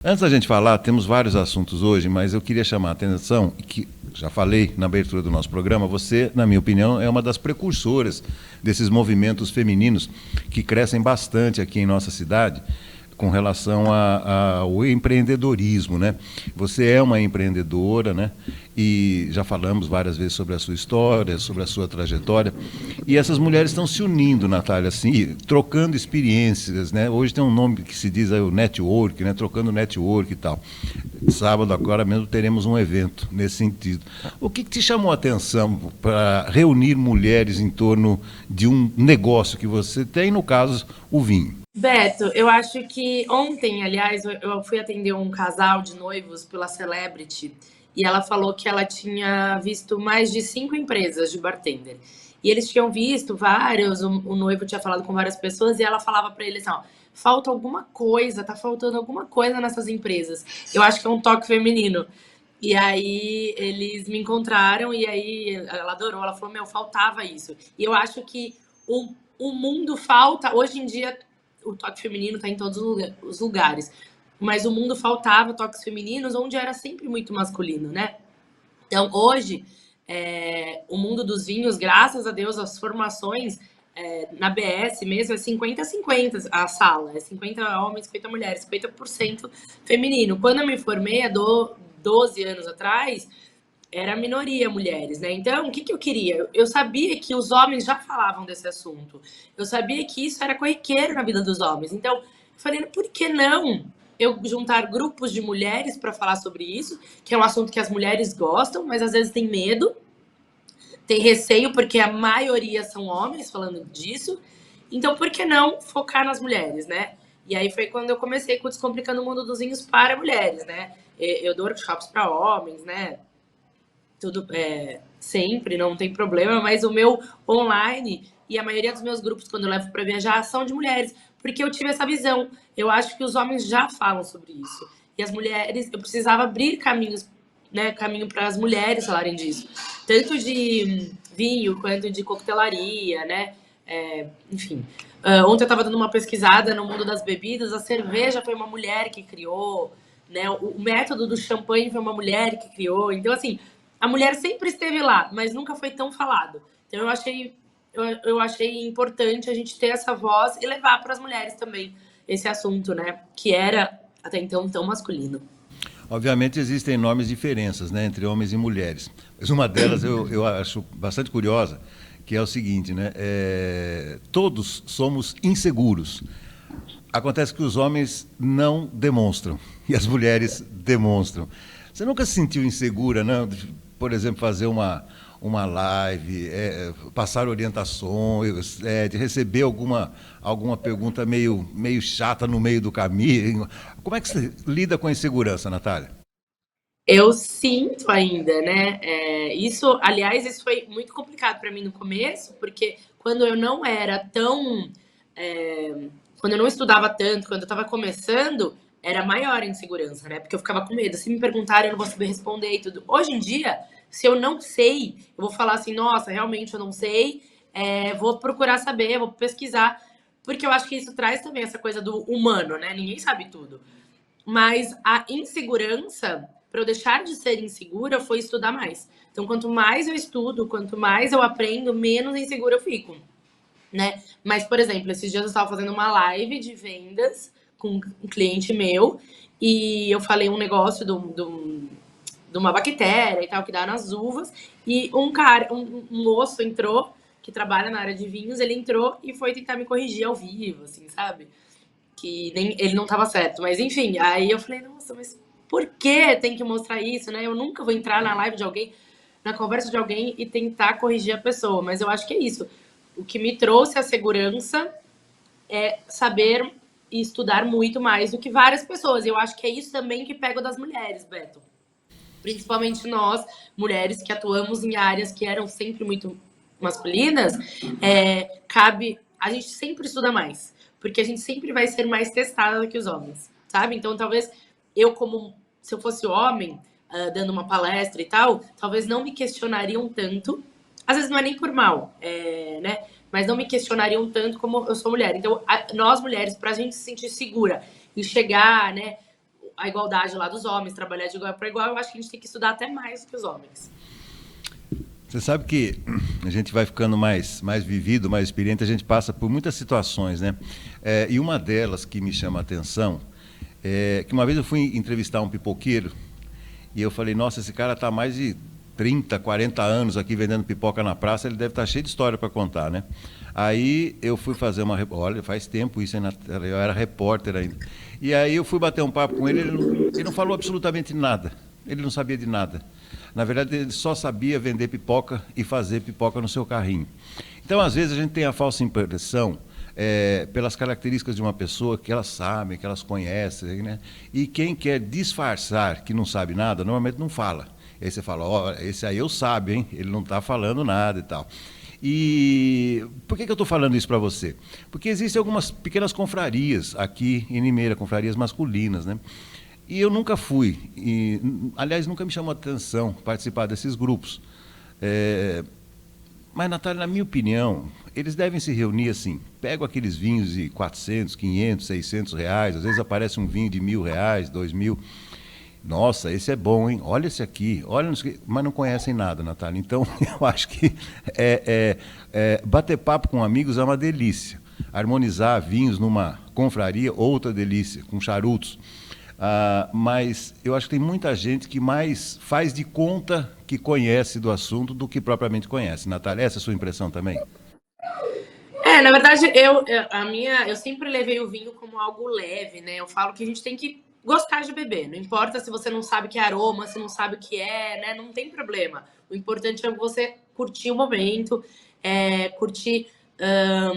Antes da gente falar, temos vários assuntos hoje, mas eu queria chamar a atenção, que já falei na abertura do nosso programa, você, na minha opinião, é uma das precursoras desses movimentos femininos que crescem bastante aqui em nossa cidade com relação ao empreendedorismo, né? Você é uma empreendedora, né? E já falamos várias vezes sobre a sua história, sobre a sua trajetória. E essas mulheres estão se unindo, Natália, assim, trocando experiências, né? Hoje tem um nome que se diz aí, o network, né? Trocando network e tal. Sábado agora mesmo teremos um evento nesse sentido. O que te chamou a atenção para reunir mulheres em torno de um negócio que você tem, no caso, o vinho? Beto, eu acho que ontem, aliás, eu fui atender um casal de noivos pela Celebrity e ela falou que ela tinha visto mais de 5 empresas de bartender. E eles tinham visto vários, o noivo tinha falado com várias pessoas e ela falava para eles, ó, falta alguma coisa, tá faltando alguma coisa nessas empresas. Eu acho que é um toque feminino. E aí eles me encontraram e aí ela adorou, ela falou, meu, faltava isso. E eu acho que o mundo falta, hoje em dia o toque feminino está em todos os lugares. Mas o mundo faltava toques femininos, onde era sempre muito masculino, né? Então, hoje, o mundo dos vinhos, graças a Deus, as formações na BS mesmo é 50-50 a sala. É 50 homens, 50 mulheres, 50% feminino. Quando eu me formei, há 12 anos atrás, era a minoria mulheres, né? Então, o que, que eu queria? Eu sabia que os homens já falavam desse assunto. Eu sabia que isso era corriqueiro na vida dos homens. Então, eu falei, por que não eu juntar grupos de mulheres para falar sobre isso, que é um assunto que as mulheres gostam, mas às vezes tem medo, tem receio, porque a maioria são homens falando disso. Então, por que não focar nas mulheres, né? E aí foi quando eu comecei com o Descomplicando o Mundo dos Vinhos para mulheres, né? Eu dou workshops para homens, né? Tudo sempre, não tem problema, mas o meu online e a maioria dos meus grupos, quando eu levo para viajar, são de mulheres, porque eu tive essa visão. Eu acho que os homens já falam sobre isso. E as mulheres, eu precisava abrir caminhos, né, caminho para as mulheres falarem disso. Tanto de vinho quanto de coquetelaria, né? Enfim. Ontem eu estava dando uma pesquisada no mundo das bebidas, a cerveja foi uma mulher que criou, né? O método do champanhe foi uma mulher que criou. Então, assim, a mulher sempre esteve lá, mas nunca foi tão falado. Então eu achei importante a gente ter essa voz e levar para as mulheres também esse assunto, né? Que era até então tão masculino. Obviamente existem enormes diferenças, né, entre homens e mulheres. Mas uma delas eu acho bastante curiosa, que é o seguinte, né? Todos somos inseguros. Acontece que os homens não demonstram e as mulheres demonstram. Você nunca se sentiu insegura, não? Por exemplo, fazer uma live, passar orientações, de receber alguma pergunta meio chata no meio do caminho. Como é que você lida com a insegurança, Natália? Eu sinto ainda, né? Isso, aliás, isso foi muito complicado para mim no começo, porque quando eu não era tão. é, Quando eu não estudava tanto, quando eu estava começando, era maior a insegurança, né? Porque eu ficava com medo. Se me perguntarem, eu não vou saber responder e tudo. Hoje em dia, se eu não sei, eu vou falar assim: nossa, realmente eu não sei, vou procurar saber, vou pesquisar, porque eu acho que isso traz também essa coisa do humano, né? Ninguém sabe tudo. Mas a insegurança, para eu deixar de ser insegura, foi estudar mais. Então, quanto mais eu estudo, quanto mais eu aprendo, menos insegura eu fico, né? Mas, por exemplo, esses dias eu estava fazendo uma live de vendas com um cliente meu e eu falei um negócio de uma bactéria e tal que dá nas uvas e um cara, um moço entrou que trabalha na área de vinhos, ele entrou e foi tentar me corrigir ao vivo, assim, sabe? Que nem ele não estava certo. Mas enfim, aí eu falei, nossa, mas por que tem que mostrar isso, né? Eu nunca vou entrar na live de alguém, na conversa de alguém e tentar corrigir a pessoa. Mas eu acho que é isso. O que me trouxe a segurança é saber e estudar muito mais do que várias pessoas. Eu acho que é isso também que pega das mulheres, Beto. Principalmente nós, mulheres que atuamos em áreas que eram sempre muito masculinas, cabe. A gente sempre estuda mais, porque a gente sempre vai ser mais testada do que os homens, sabe? Então, talvez eu, como se eu fosse homem, dando uma palestra e tal, talvez não me questionariam tanto. Às vezes não é nem por mal, né? Mas não me questionariam tanto como eu sou mulher. Então, nós mulheres, para a gente se sentir segura e chegar, né? a igualdade lá dos homens, trabalhar de igual para igual, eu acho que a gente tem que estudar até mais do que os homens. Você sabe que a gente vai ficando mais vivido, mais experiente, a gente passa por muitas situações, né? E uma delas que me chama a atenção é que uma vez eu fui entrevistar um pipoqueiro e eu falei, nossa, esse cara está há mais de 30, 40 anos aqui vendendo pipoca na praça, ele deve estar cheio de história para contar, né? Aí eu fui fazer olha, faz tempo isso, eu era repórter ainda. E aí eu fui bater um papo com ele, ele não falou absolutamente nada, ele não sabia de nada. Na verdade, ele só sabia vender pipoca e fazer pipoca no seu carrinho. Então, às vezes, a gente tem a falsa impressão, pelas características de uma pessoa, que elas sabem, que elas conhecem, né? E quem quer disfarçar que não sabe nada, normalmente não fala. Aí você fala, ó, esse aí eu sabe, hein? Ele não está falando nada e tal. E por que eu estou falando isso para você? Porque existem algumas pequenas confrarias aqui em Limeira, confrarias masculinas, né? E eu nunca fui, aliás, nunca me chamou a atenção participar desses grupos. Mas, Natália, na minha opinião, eles devem se reunir assim, pegam aqueles vinhos de 400, 500, 600 reais, às vezes aparece um vinho de R$ 1.000, 2.000. Nossa, esse é bom, hein? Olha esse aqui, olha, mas não conhecem nada, Natália. Então, eu acho que bater papo com amigos é uma delícia. Harmonizar vinhos numa confraria, outra delícia, com charutos. Mas eu acho que tem muita gente que mais faz de conta que conhece do assunto do que propriamente conhece. Natália, essa é a sua impressão também? Na verdade, eu sempre levei o vinho como algo leve, né? Eu falo que a gente tem que gostar de beber. Não importa se você não sabe que é aroma, se não sabe o que é, né? Não tem problema. O importante é você curtir o momento, curtir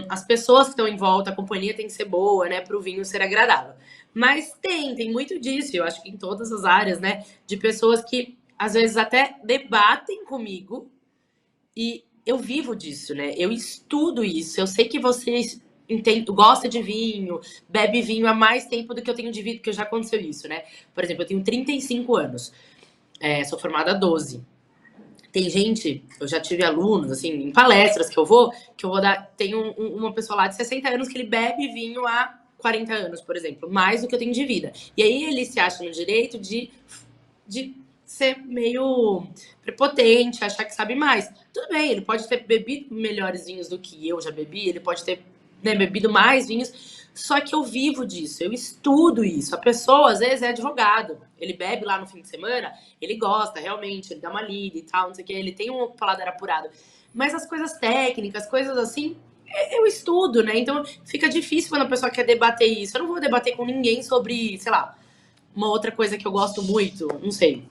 as pessoas que estão em volta, a companhia tem que ser boa, né? Para o vinho ser agradável. Mas tem muito disso, eu acho que em todas as áreas, né? De pessoas que às vezes até debatem comigo e eu vivo disso, né? Eu estudo isso. Eu sei que vocês gosta de vinho, bebe vinho há mais tempo do que eu tenho de vida, porque já aconteceu isso, né? Por exemplo, eu tenho 35 anos, sou formada há 12. Tem gente, eu já tive alunos, assim, em palestras que eu vou dar. Tem uma pessoa lá de 60 anos que ele bebe vinho há 40 anos, por exemplo, mais do que eu tenho de vida. E aí ele se acha no direito de ser meio prepotente, achar que sabe mais. Tudo bem, ele pode ter bebido melhores vinhos do que eu já bebi, ele pode ter, né, bebido mais vinhos, só que eu vivo disso, eu estudo isso. A pessoa, às vezes, é advogado, ele bebe lá no fim de semana, ele gosta, realmente, ele dá uma lida e tal, não sei o que, ele tem um paladar apurado. Mas as coisas técnicas, coisas assim, eu estudo, né? Então fica difícil quando a pessoa quer debater isso. Eu não vou debater com ninguém sobre, sei lá, uma outra coisa que eu gosto muito, não sei.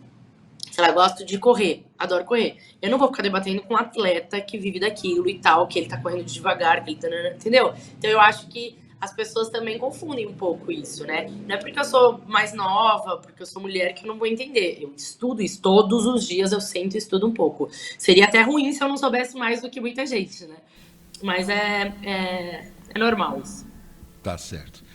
Sei lá, eu gosto de correr, adoro correr. Eu não vou ficar debatendo com um atleta que vive daquilo e tal, que ele tá correndo devagar, que ele tá... Entendeu? Então eu acho que as pessoas também confundem um pouco isso, né? Não é porque eu sou mais nova, porque eu sou mulher, que eu não vou entender. Eu estudo isso todos os dias, eu sento e estudo um pouco. Seria até ruim se eu não soubesse mais do que muita gente, né? Mas é normal isso. Tá certo.